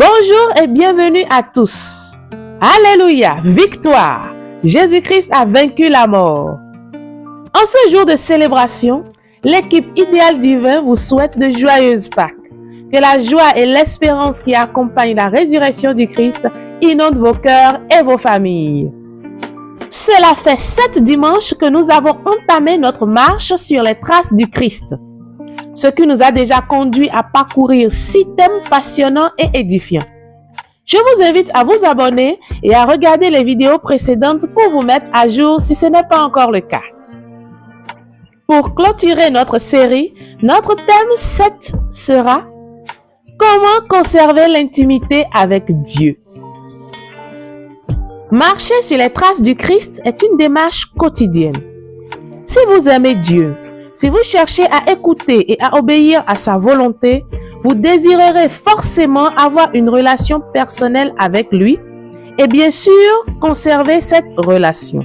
Bonjour et bienvenue à tous. Alléluia, victoire. Jésus-Christ a vaincu la mort. En ce jour de célébration, l'équipe Idéal Divin vous souhaite de joyeuses Pâques. Que la joie et l'espérance qui accompagnent la résurrection du Christ inondent vos cœurs et vos familles. Cela fait 7 dimanches que nous avons entamé notre marche sur les traces du Christ, ce qui nous a déjà conduit à parcourir 6 thèmes passionnants et édifiants. Je vous invite à vous abonner et à regarder les vidéos précédentes pour vous mettre à jour si ce n'est pas encore le cas. Pour clôturer notre série, notre thème 7 sera « Comment conserver l'intimité avec Dieu ?» Marcher sur les traces du Christ est une démarche quotidienne. Si vous aimez Dieu, si vous cherchez à écouter et à obéir à sa volonté, vous désirerez forcément avoir une relation personnelle avec lui et bien sûr conserver cette relation.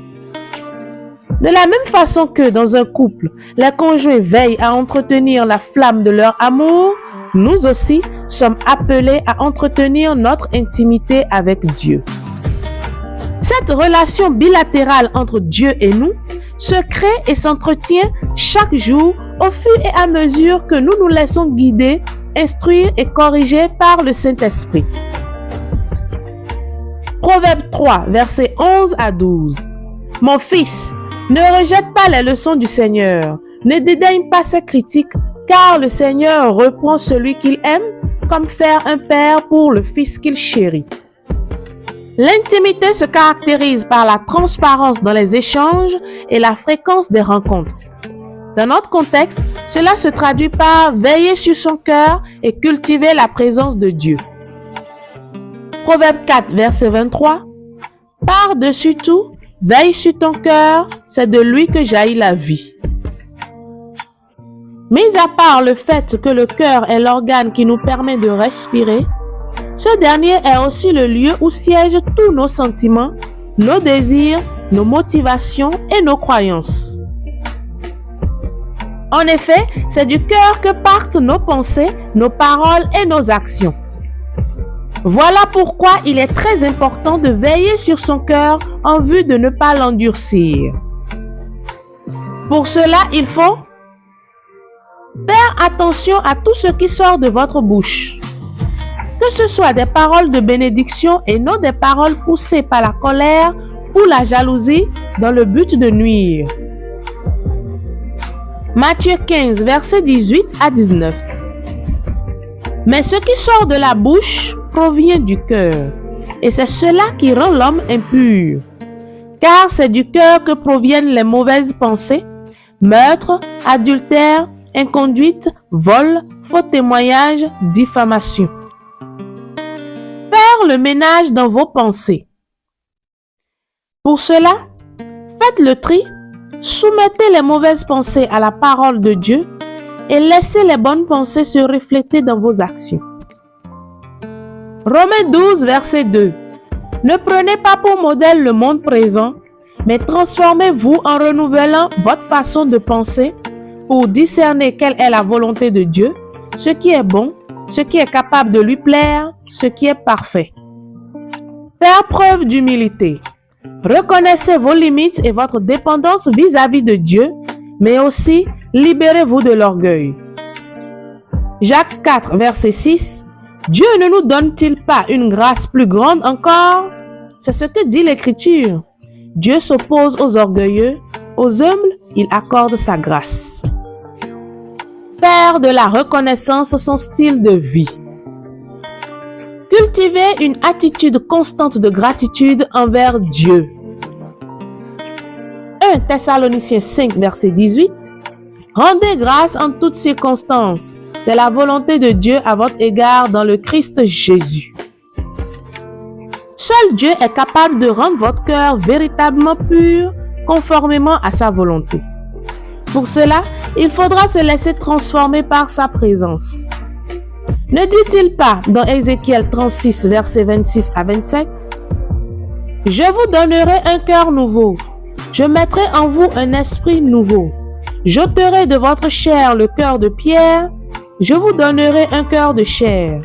De la même façon que dans un couple, les conjoints veillent à entretenir la flamme de leur amour, nous aussi sommes appelés à entretenir notre intimité avec Dieu. Cette relation bilatérale entre Dieu et nous se crée et s'entretient chaque jour au fur et à mesure que nous nous laissons guider, instruire et corriger par le Saint-Esprit. Proverbe 3, versets 11 à 12. Mon fils, ne rejette pas les leçons du Seigneur, ne dédaigne pas ses critiques, car le Seigneur reprend celui qu'il aime, comme faire un père pour le fils qu'il chérit. L'intimité se caractérise par la transparence dans les échanges et la fréquence des rencontres. Dans notre contexte, cela se traduit par veiller sur son cœur et cultiver la présence de Dieu. Proverbe 4, verset 23. Par-dessus tout, veille sur ton cœur, c'est de lui que jaillit la vie. Mis à part le fait que le cœur est l'organe qui nous permet de respirer, ce dernier est aussi le lieu où siègent tous nos sentiments, nos désirs, nos motivations et nos croyances. En effet, c'est du cœur que partent nos pensées, nos paroles et nos actions. Voilà pourquoi il est très important de veiller sur son cœur en vue de ne pas l'endurcir. Pour cela, il faut faire attention à tout ce qui sort de votre bouche. Que ce soit des paroles de bénédiction et non des paroles poussées par la colère ou la jalousie dans le but de nuire. Matthieu 15, versets 18 à 19. Mais ce qui sort de la bouche provient du cœur, et c'est cela qui rend l'homme impur. Car c'est du cœur que proviennent les mauvaises pensées, meurtre, adultère, inconduite, vol, faux témoignage, diffamation. Faire le ménage dans vos pensées. Pour cela, faites le tri, soumettez les mauvaises pensées à la parole de Dieu et laissez les bonnes pensées se refléter dans vos actions. Romains 12, verset 2. Ne prenez pas pour modèle le monde présent, mais transformez-vous en renouvelant votre façon de penser pour discerner quelle est la volonté de Dieu, ce qui est bon, ce qui est capable de lui plaire, ce qui est parfait. Faire preuve d'humilité. Reconnaissez vos limites et votre dépendance vis-à-vis de Dieu, mais aussi libérez-vous de l'orgueil. Jacques 4, verset 6. Dieu ne nous donne-t-il pas une grâce plus grande encore? C'est ce que dit l'Écriture. Dieu s'oppose aux orgueilleux, aux humbles, il accorde sa grâce. Faire de la reconnaissance son style de vie. Cultivez une attitude constante de gratitude envers Dieu. 1 Thessaloniciens 5, verset 18. Rendez grâce en toutes circonstances. C'est la volonté de Dieu à votre égard dans le Christ Jésus. Seul Dieu est capable de rendre votre cœur véritablement pur, conformément à sa volonté. Pour cela, il faudra se laisser transformer par sa présence. Ne dit-il pas dans Ézéchiel 36, versets 26 à 27, « Je vous donnerai un cœur nouveau, je mettrai en vous un esprit nouveau, j'ôterai de votre chair le cœur de pierre, je vous donnerai un cœur de chair.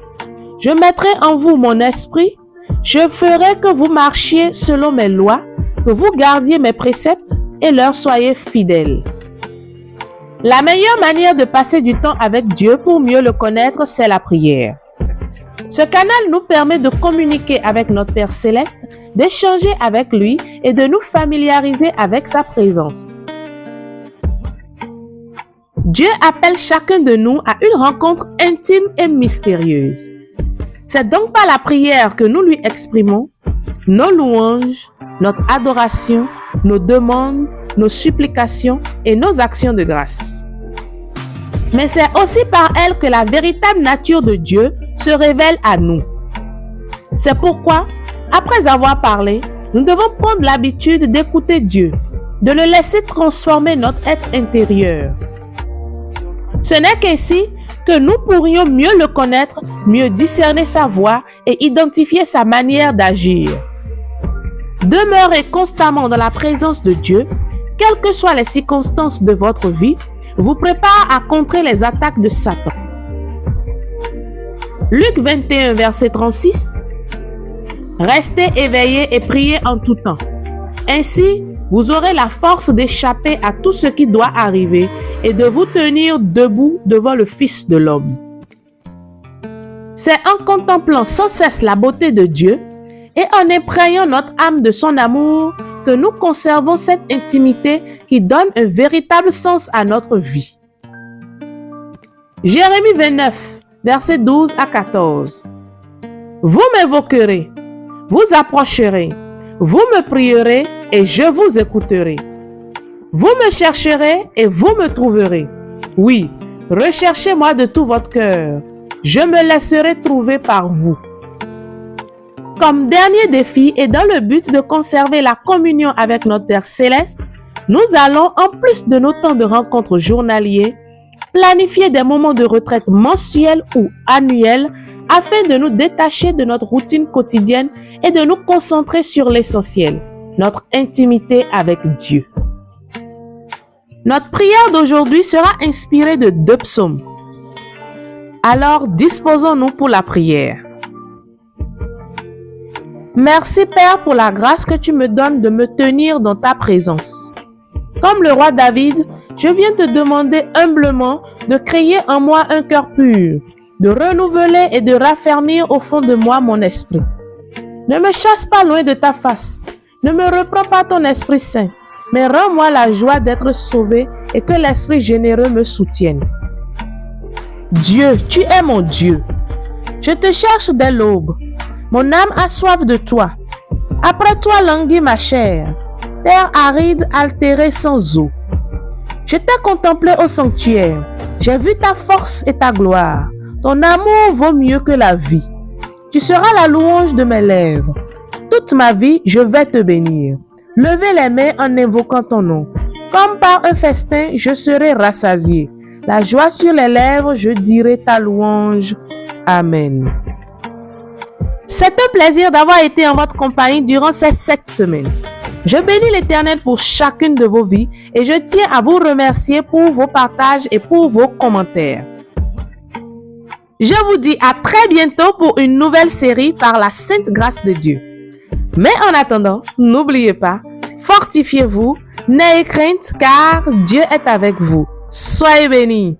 Je mettrai en vous mon esprit, je ferai que vous marchiez selon mes lois, que vous gardiez mes préceptes et leur soyez fidèles. La meilleure manière de passer du temps avec Dieu pour mieux le connaître, c'est la prière. Ce canal nous permet de communiquer avec notre Père Céleste, d'échanger avec lui et de nous familiariser avec sa présence. Dieu appelle chacun de nous à une rencontre intime et mystérieuse. C'est donc par la prière que nous lui exprimons nos louanges, notre adoration, nos demandes, nos supplications et nos actions de grâce. Mais c'est aussi par elle que la véritable nature de Dieu se révèle à nous. C'est pourquoi, après avoir parlé, nous devons prendre l'habitude d'écouter Dieu, de le laisser transformer notre être intérieur. Ce n'est qu'ainsi que nous pourrions mieux le connaître, mieux discerner sa voix et identifier sa manière d'agir. Demeurez constamment dans la présence de Dieu, quelles que soient les circonstances de votre vie, vous prépare à contrer les attaques de Satan. Luc 21, verset 36. Restez éveillés et priez en tout temps. Ainsi, vous aurez la force d'échapper à tout ce qui doit arriver et de vous tenir debout devant le Fils de l'homme. C'est en contemplant sans cesse la beauté de Dieu et en imprégnant notre âme de son amour que nous conservons cette intimité qui donne un véritable sens à notre vie. Jérémie 29, versets 12 à 14. Vous m'évoquerez, vous approcherez, vous me prierez et je vous écouterai. Vous me chercherez et vous me trouverez. Oui, recherchez-moi de tout votre cœur. Je me laisserai trouver par vous. Comme dernier défi et dans le but de conserver la communion avec notre Père Céleste, nous allons, en plus de nos temps de rencontres journaliers, planifier des moments de retraite mensuels ou annuels afin de nous détacher de notre routine quotidienne et de nous concentrer sur l'essentiel, notre intimité avec Dieu. Notre prière d'aujourd'hui sera inspirée de 2 psaumes. Alors, disposons-nous pour la prière. Merci Père pour la grâce que tu me donnes de me tenir dans ta présence. Comme le roi David, je viens te demander humblement de créer en moi un cœur pur, de renouveler et de raffermir au fond de moi mon esprit. Ne me chasse pas loin de ta face, ne me reprends pas ton Esprit Saint, mais rends-moi la joie d'être sauvé et que l'Esprit généreux me soutienne. Dieu, tu es mon Dieu. Je te cherche dès l'aube. Mon âme a soif de toi. Après toi languit ma chair, terre aride altérée sans eau. Je t'ai contemplé au sanctuaire. J'ai vu ta force et ta gloire. Ton amour vaut mieux que la vie. Tu seras la louange de mes lèvres. Toute ma vie, je vais te bénir. Levez les mains en invoquant ton nom. Comme par un festin, je serai rassasié. La joie sur les lèvres, je dirai ta louange. Amen. C'est un plaisir d'avoir été en votre compagnie durant ces 7 semaines. Je bénis l'Éternel pour chacune de vos vies et je tiens à vous remercier pour vos partages et pour vos commentaires. Je vous dis à très bientôt pour une nouvelle série par la Sainte Grâce de Dieu. Mais en attendant, n'oubliez pas, fortifiez-vous, n'ayez crainte car Dieu est avec vous. Soyez bénis.